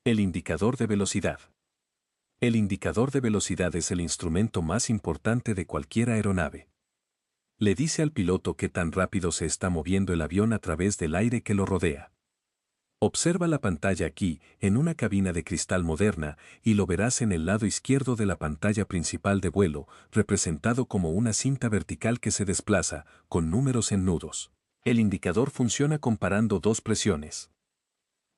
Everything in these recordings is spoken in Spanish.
El indicador de velocidad. El indicador de velocidad es el instrumento más importante de cualquier aeronave. Le dice al piloto qué tan rápido se está moviendo el avión a través del aire que lo rodea. Observa la pantalla aquí, en una cabina de cristal moderna, y lo verás en el lado izquierdo de la pantalla principal de vuelo, representado como una cinta vertical que se desplaza, con números en nudos. El indicador funciona comparando dos presiones.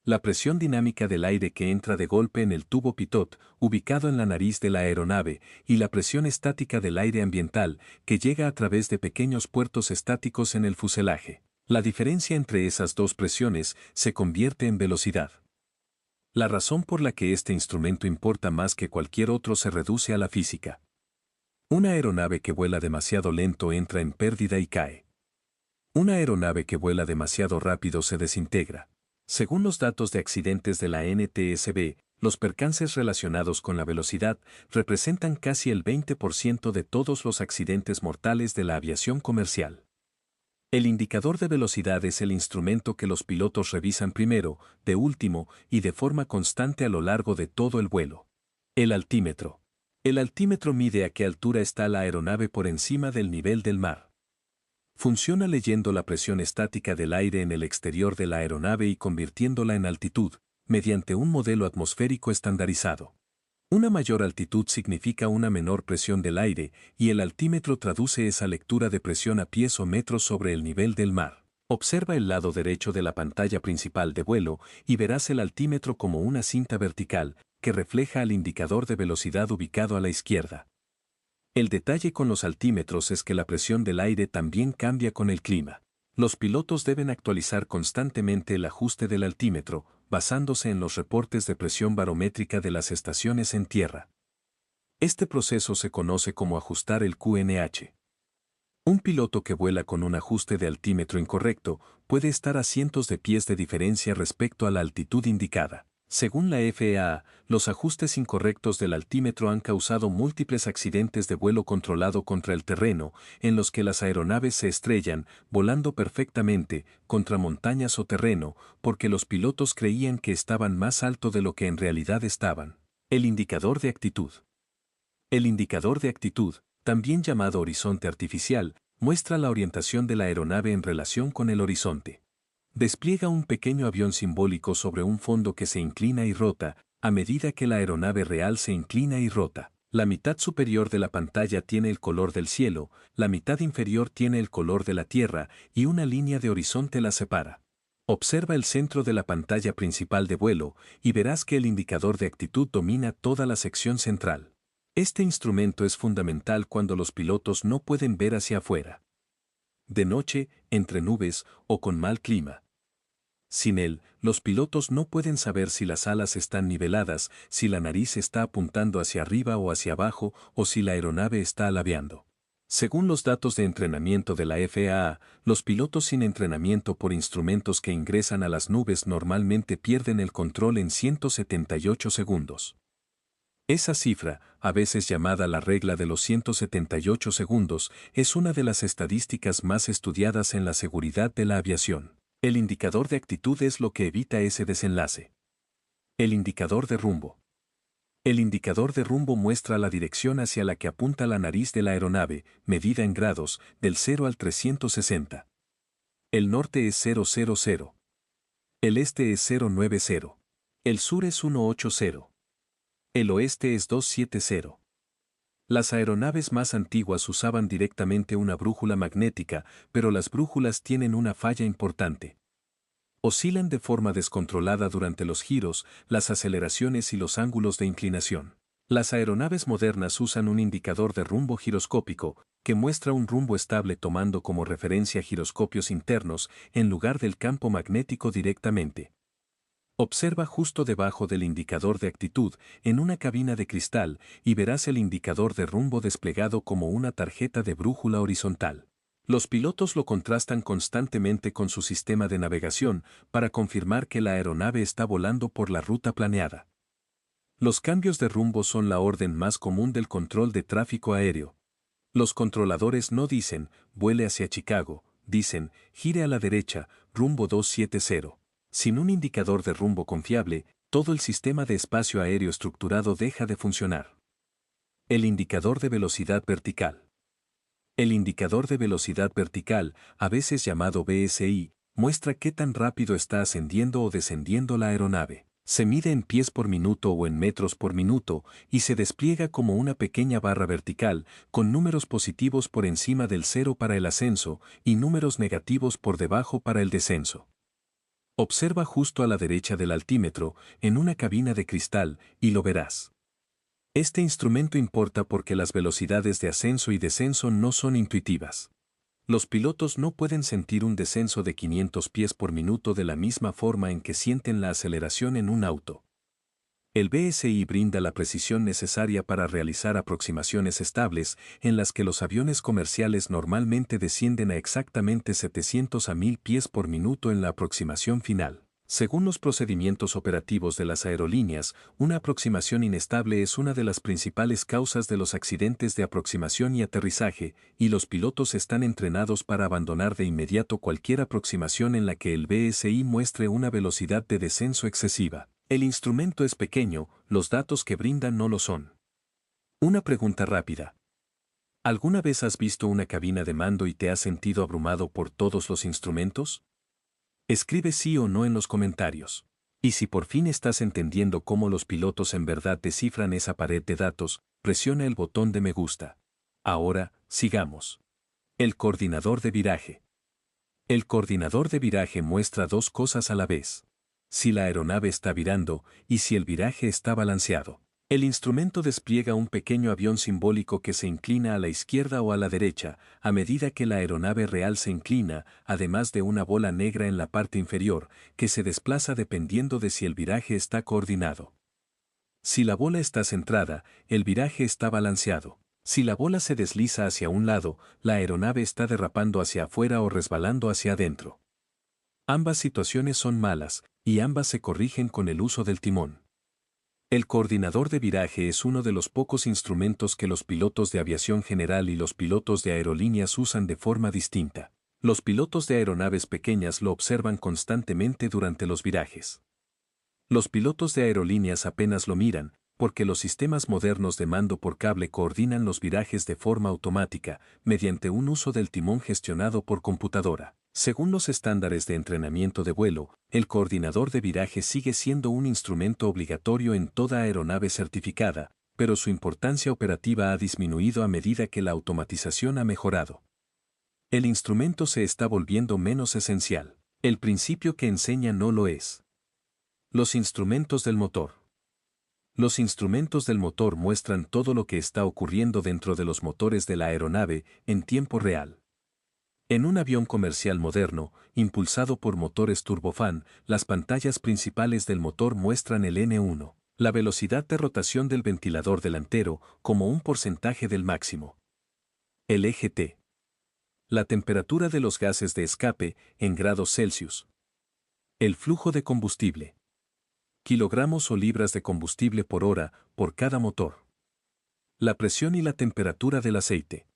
La presión dinámica del aire que entra de golpe en el tubo pitot, ubicado en la nariz de la aeronave, y la presión estática del aire ambiental, que llega a través de pequeños puertos estáticos en el fuselaje. La diferencia entre esas dos presiones se convierte en velocidad. La razón por la que este instrumento importa más que cualquier otro se reduce a la física. Una aeronave que vuela demasiado lento entra en pérdida y cae. Una aeronave que vuela demasiado rápido se desintegra. Según los datos de accidentes de la NTSB, los percances relacionados con la velocidad representan casi el 20% de todos los accidentes mortales de la aviación comercial. El indicador de velocidad es el instrumento que los pilotos revisan primero, de último y de forma constante a lo largo de todo el vuelo. El altímetro. El altímetro mide a qué altura está la aeronave por encima del nivel del mar. Funciona leyendo la presión estática del aire en el exterior de la aeronave y convirtiéndola en altitud, mediante un modelo atmosférico estandarizado. Una mayor altitud significa una menor presión del aire, y el altímetro traduce esa lectura de presión a pies o metros sobre el nivel del mar. Observa el lado derecho de la pantalla principal de vuelo y verás el altímetro como una cinta vertical, que refleja al indicador de velocidad ubicado a la izquierda. El detalle con los altímetros es que la presión del aire también cambia con el clima. Los pilotos deben actualizar constantemente el ajuste del altímetro, basándose en los reportes de presión barométrica de las estaciones en tierra. Este proceso se conoce como ajustar el QNH. Un piloto que vuela con un ajuste de altímetro incorrecto puede estar a cientos de pies de diferencia respecto a la altitud indicada. Según la FAA, los ajustes incorrectos del altímetro han causado múltiples accidentes de vuelo controlado contra el terreno, en los que las aeronaves se estrellan, volando perfectamente, contra montañas o terreno, porque los pilotos creían que estaban más alto de lo que en realidad estaban. El indicador de actitud. El indicador de actitud, también llamado horizonte artificial, muestra la orientación de la aeronave en relación con el horizonte. Despliega un pequeño avión simbólico sobre un fondo que se inclina y rota, a medida que la aeronave real se inclina y rota. La mitad superior de la pantalla tiene el color del cielo, la mitad inferior tiene el color de la tierra, y una línea de horizonte la separa. Observa el centro de la pantalla principal de vuelo, y verás que el indicador de actitud domina toda la sección central. Este instrumento es fundamental cuando los pilotos no pueden ver hacia afuera. De noche, entre nubes o con mal clima. Sin él, los pilotos no pueden saber si las alas están niveladas, si la nariz está apuntando hacia arriba o hacia abajo, o si la aeronave está alabeando. Según los datos de entrenamiento de la FAA, los pilotos sin entrenamiento por instrumentos que ingresan a las nubes normalmente pierden el control en 178 segundos. Esa cifra, a veces llamada la regla de los 178 segundos, es una de las estadísticas más estudiadas en la seguridad de la aviación. El indicador de actitud es lo que evita ese desenlace. El indicador de rumbo. El indicador de rumbo muestra la dirección hacia la que apunta la nariz de la aeronave, medida en grados, del 0 al 360. El norte es 000. El este es 090. El sur es 180. El oeste es 270. Las aeronaves más antiguas usaban directamente una brújula magnética, pero las brújulas tienen una falla importante. Oscilan de forma descontrolada durante los giros, las aceleraciones y los ángulos de inclinación. Las aeronaves modernas usan un indicador de rumbo giroscópico, que muestra un rumbo estable tomando como referencia giroscopios internos en lugar del campo magnético directamente. Observa justo debajo del indicador de actitud, en una cabina de cristal, y verás el indicador de rumbo desplegado como una tarjeta de brújula horizontal. Los pilotos lo contrastan constantemente con su sistema de navegación para confirmar que la aeronave está volando por la ruta planeada. Los cambios de rumbo son la orden más común del control de tráfico aéreo. Los controladores no dicen, vuele hacia Chicago, dicen, gire a la derecha, rumbo 270. Sin un indicador de rumbo confiable, todo el sistema de espacio aéreo estructurado deja de funcionar. El indicador de velocidad vertical. El indicador de velocidad vertical, a veces llamado VSI, muestra qué tan rápido está ascendiendo o descendiendo la aeronave. Se mide en pies por minuto o en metros por minuto y se despliega como una pequeña barra vertical, con números positivos por encima del cero para el ascenso y números negativos por debajo para el descenso. Observa justo a la derecha del altímetro, en una cabina de cristal, y lo verás. Este instrumento importa porque las velocidades de ascenso y descenso no son intuitivas. Los pilotos no pueden sentir un descenso de 500 pies por minuto de la misma forma en que sienten la aceleración en un auto. El VSI brinda la precisión necesaria para realizar aproximaciones estables en las que los aviones comerciales normalmente descienden a exactamente 700 a 1000 pies por minuto en la aproximación final. Según los procedimientos operativos de las aerolíneas, una aproximación inestable es una de las principales causas de los accidentes de aproximación y aterrizaje, y los pilotos están entrenados para abandonar de inmediato cualquier aproximación en la que el VSI muestre una velocidad de descenso excesiva. El instrumento es pequeño, los datos que brindan no lo son. Una pregunta rápida. ¿Alguna vez has visto una cabina de mando y te has sentido abrumado por todos los instrumentos? Escribe sí o no en los comentarios. Y si por fin estás entendiendo cómo los pilotos en verdad descifran esa pared de datos, presiona el botón de me gusta. Ahora, sigamos. El coordinador de viraje. El coordinador de viraje muestra dos cosas a la vez. Si la aeronave está virando y si el viraje está balanceado. El instrumento despliega un pequeño avión simbólico que se inclina a la izquierda o a la derecha a medida que la aeronave real se inclina, además de una bola negra en la parte inferior que se desplaza dependiendo de si el viraje está coordinado. Si la bola está centrada, el viraje está balanceado. Si la bola se desliza hacia un lado, la aeronave está derrapando hacia afuera o resbalando hacia adentro. Ambas situaciones son malas, y ambas se corrigen con el uso del timón. El coordinador de viraje es uno de los pocos instrumentos que los pilotos de aviación general y los pilotos de aerolíneas usan de forma distinta. Los pilotos de aeronaves pequeñas lo observan constantemente durante los virajes. Los pilotos de aerolíneas apenas lo miran, porque los sistemas modernos de mando por cable coordinan los virajes de forma automática, mediante un uso del timón gestionado por computadora. Según los estándares de entrenamiento de vuelo, el coordinador de viraje sigue siendo un instrumento obligatorio en toda aeronave certificada, pero su importancia operativa ha disminuido a medida que la automatización ha mejorado. El instrumento se está volviendo menos esencial. El principio que enseña no lo es. Los instrumentos del motor. Los instrumentos del motor muestran todo lo que está ocurriendo dentro de los motores de la aeronave en tiempo real. En un avión comercial moderno, impulsado por motores turbofán, las pantallas principales del motor muestran el N1, la velocidad de rotación del ventilador delantero, como un porcentaje del máximo. El eje T. La temperatura de los gases de escape, en grados Celsius. El flujo de combustible. Kilogramos o libras de combustible por hora, por cada motor. La presión y la temperatura del aceite.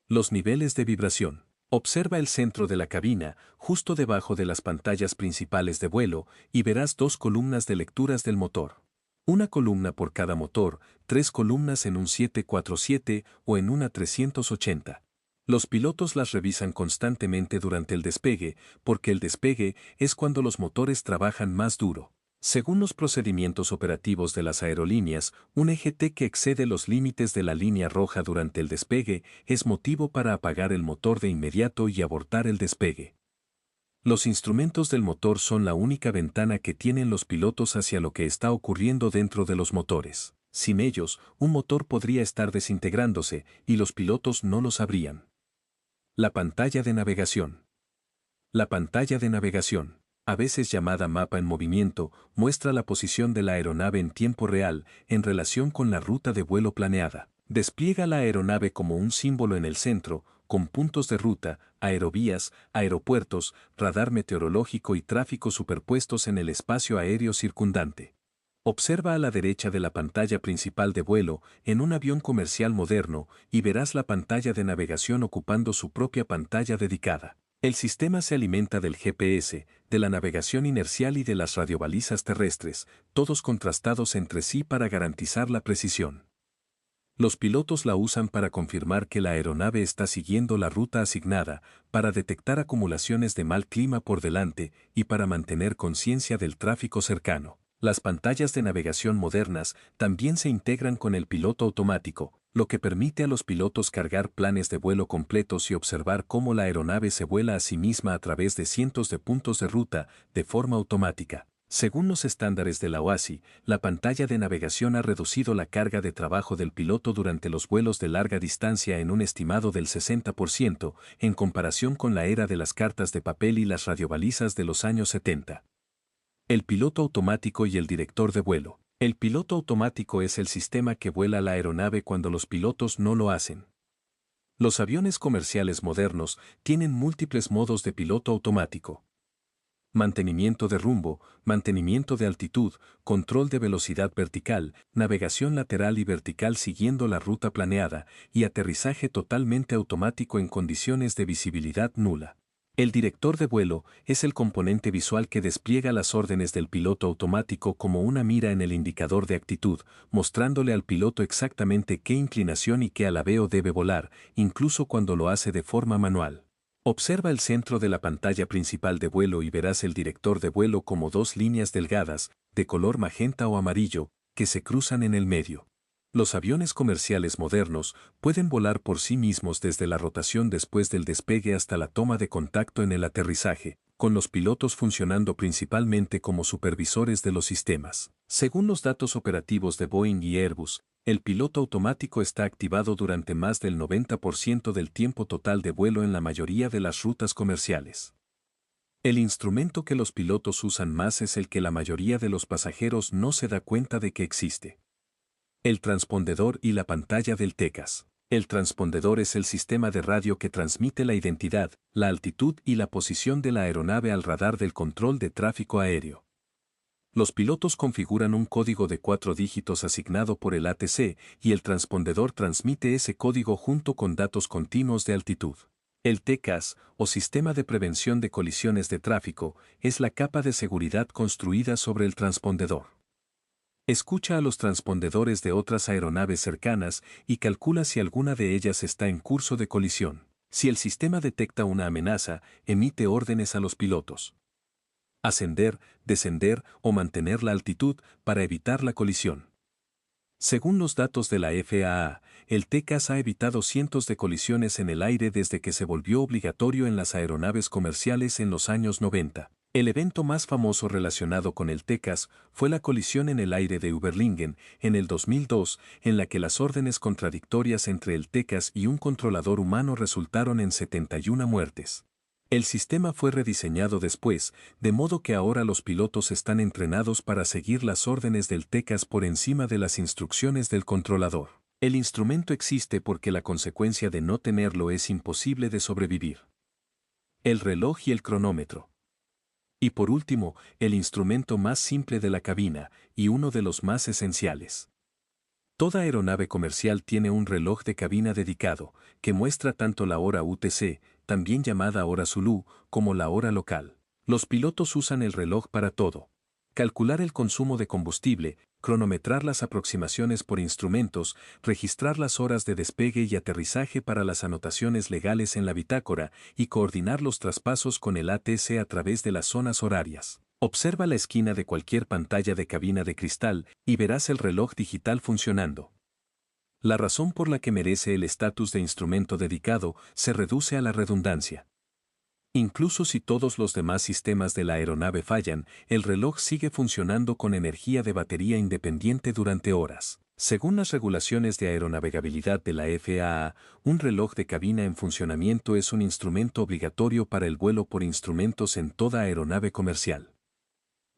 Los niveles de vibración. Observa el centro de la cabina, justo debajo de las pantallas principales de vuelo, y verás dos columnas de lecturas del motor. Una columna por cada motor, 3 columnas en un 747 o en una 380. Los pilotos las revisan constantemente durante el despegue, porque el despegue es cuando los motores trabajan más duro. Según los procedimientos operativos de las aerolíneas, un eje T que excede los límites de la línea roja durante el despegue es motivo para apagar el motor de inmediato y abortar el despegue. Los instrumentos del motor son la única ventana que tienen los pilotos hacia lo que está ocurriendo dentro de los motores. Sin ellos, un motor podría estar desintegrándose y los pilotos no lo sabrían. La pantalla de navegación. La pantalla de navegación, a veces llamada mapa en movimiento, muestra la posición de la aeronave en tiempo real en relación con la ruta de vuelo planeada. Despliega la aeronave como un símbolo en el centro, con puntos de ruta, aerovías, aeropuertos, radar meteorológico y tráfico superpuestos en el espacio aéreo circundante. Observa a la derecha de la pantalla principal de vuelo en un avión comercial moderno y verás la pantalla de navegación ocupando su propia pantalla dedicada. El sistema se alimenta del GPS, de la navegación inercial y de las radiobalizas terrestres, todos contrastados entre sí para garantizar la precisión. Los pilotos la usan para confirmar que la aeronave está siguiendo la ruta asignada, para detectar acumulaciones de mal clima por delante y para mantener conciencia del tráfico cercano. Las pantallas de navegación modernas también se integran con el piloto automático, lo que permite a los pilotos cargar planes de vuelo completos y observar cómo la aeronave se vuela a sí misma a través de cientos de puntos de ruta de forma automática. Según los estándares de la OASI, la pantalla de navegación ha reducido la carga de trabajo del piloto durante los vuelos de larga distancia en un estimado del 60%, en comparación con la era de las cartas de papel y las radiobalizas de los años 70. El piloto automático y el director de vuelo. El piloto automático es el sistema que vuela la aeronave cuando los pilotos no lo hacen. Los aviones comerciales modernos tienen múltiples modos de piloto automático. Mantenimiento de rumbo, mantenimiento de altitud, control de velocidad vertical, navegación lateral y vertical siguiendo la ruta planeada, y aterrizaje totalmente automático en condiciones de visibilidad nula. El director de vuelo es el componente visual que despliega las órdenes del piloto automático como una mira en el indicador de actitud, mostrándole al piloto exactamente qué inclinación y qué alabeo debe volar, incluso cuando lo hace de forma manual. Observa el centro de la pantalla principal de vuelo y verás el director de vuelo como dos líneas delgadas, de color magenta o amarillo, que se cruzan en el medio. Los aviones comerciales modernos pueden volar por sí mismos desde la rotación después del despegue hasta la toma de contacto en el aterrizaje, con los pilotos funcionando principalmente como supervisores de los sistemas. Según los datos operativos de Boeing y Airbus, el piloto automático está activado durante más del 90% del tiempo total de vuelo en la mayoría de las rutas comerciales. El instrumento que los pilotos usan más es el que la mayoría de los pasajeros no se da cuenta de que existe. El transpondedor y la pantalla del TECAS. El transpondedor es el sistema de radio que transmite la identidad, la altitud y la posición de la aeronave al radar del control de tráfico aéreo. Los pilotos configuran un código de 4 dígitos asignado por el ATC y el transpondedor transmite ese código junto con datos continuos de altitud. El TCAS, o Sistema de Prevención de Colisiones de Tráfico, es la capa de seguridad construida sobre el transpondedor. Escucha a los transpondedores de otras aeronaves cercanas y calcula si alguna de ellas está en curso de colisión. Si el sistema detecta una amenaza, emite órdenes a los pilotos. Ascender, descender o mantener la altitud para evitar la colisión. Según los datos de la FAA, el TCAS ha evitado cientos de colisiones en el aire desde que se volvió obligatorio en las aeronaves comerciales en los años 90. El evento más famoso relacionado con el TCAS fue la colisión en el aire de Überlingen en el 2002, en la que las órdenes contradictorias entre el TCAS y un controlador humano resultaron en 71 muertes. El sistema fue rediseñado después, de modo que ahora los pilotos están entrenados para seguir las órdenes del TCAS por encima de las instrucciones del controlador. El instrumento existe porque la consecuencia de no tenerlo es imposible de sobrevivir. El reloj y el cronómetro. Y por último, el instrumento más simple de la cabina, y uno de los más esenciales. Toda aeronave comercial tiene un reloj de cabina dedicado, que muestra tanto la hora UTC, también llamada hora Zulu, como la hora local. Los pilotos usan el reloj para todo. Calcular el consumo de combustible, cronometrar las aproximaciones por instrumentos, registrar las horas de despegue y aterrizaje para las anotaciones legales en la bitácora y coordinar los traspasos con el ATC a través de las zonas horarias. Observa la esquina de cualquier pantalla de cabina de cristal y verás el reloj digital funcionando. La razón por la que merece el estatus de instrumento dedicado se reduce a la redundancia. Incluso si todos los demás sistemas de la aeronave fallan, el reloj sigue funcionando con energía de batería independiente durante horas. Según las regulaciones de aeronavegabilidad de la FAA, un reloj de cabina en funcionamiento es un instrumento obligatorio para el vuelo por instrumentos en toda aeronave comercial.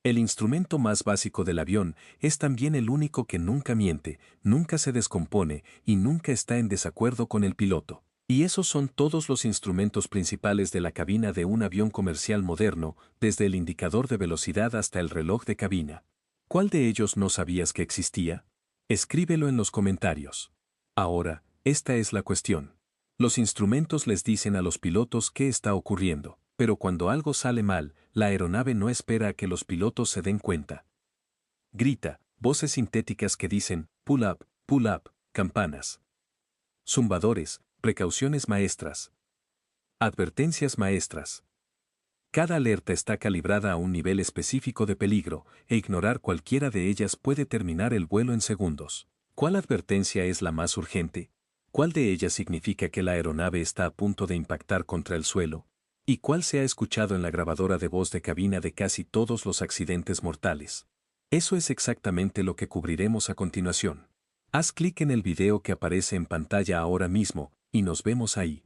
El instrumento más básico del avión es también el único que nunca miente, nunca se descompone y nunca está en desacuerdo con el piloto. Y esos son todos los instrumentos principales de la cabina de un avión comercial moderno, desde el indicador de velocidad hasta el reloj de cabina. ¿Cuál de ellos no sabías que existía? Escríbelo en los comentarios. Ahora, esta es la cuestión. Los instrumentos les dicen a los pilotos qué está ocurriendo, pero cuando algo sale mal, la aeronave no espera a que los pilotos se den cuenta. Grita, voces sintéticas que dicen, pull up, campanas. Zumbadores, precauciones maestras. Advertencias maestras. Cada alerta está calibrada a un nivel específico de peligro, e ignorar cualquiera de ellas puede terminar el vuelo en segundos. ¿Cuál advertencia es la más urgente? ¿Cuál de ellas significa que la aeronave está a punto de impactar contra el suelo? ¿Y cuál se ha escuchado en la grabadora de voz de cabina de casi todos los accidentes mortales? Eso es exactamente lo que cubriremos a continuación. Haz clic en el video que aparece en pantalla ahora mismo, y nos vemos ahí.